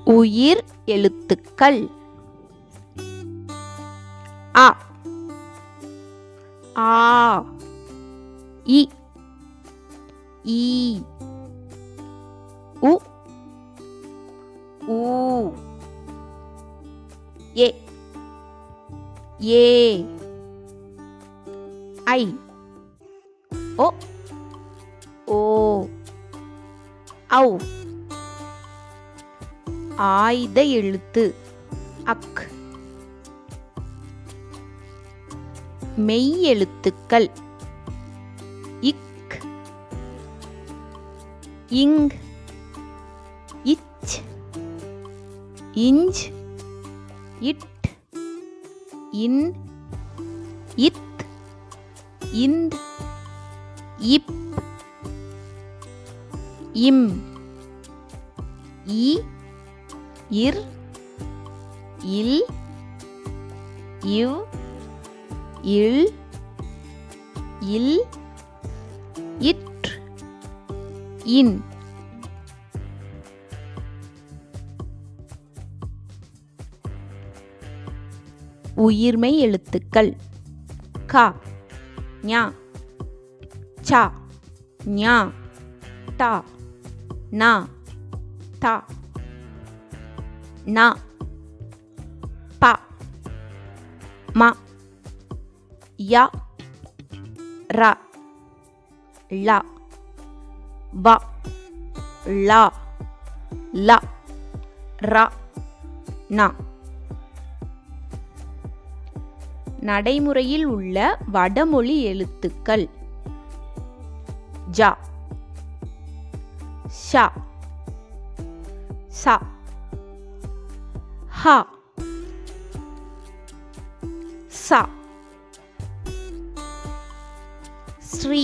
உயிர் எழுத்துக்கள் அ ஆ இ ஈ உ ஊ ஏ ஏ ஐ ஓ ஓ ஔ ஆய்த எழுத்து அக் மெய் எழுத்துக்கள் இக் இங் இச் இஞ்ச் இட் இன் இத் இந்த் இப் இம் இ இர் இல் இவ் இல் இல் இட் இன் உயிர்மெய் எழுத்துக்கள் க ஞ ச ஞ ட ந த ந ப ம ய ர ல வ ள ல ர ந நடைமுறையில் உள்ள வடமொழி எழுத்துக்கள் ஜ ஷ ச ஹ ச ஸ்ரீ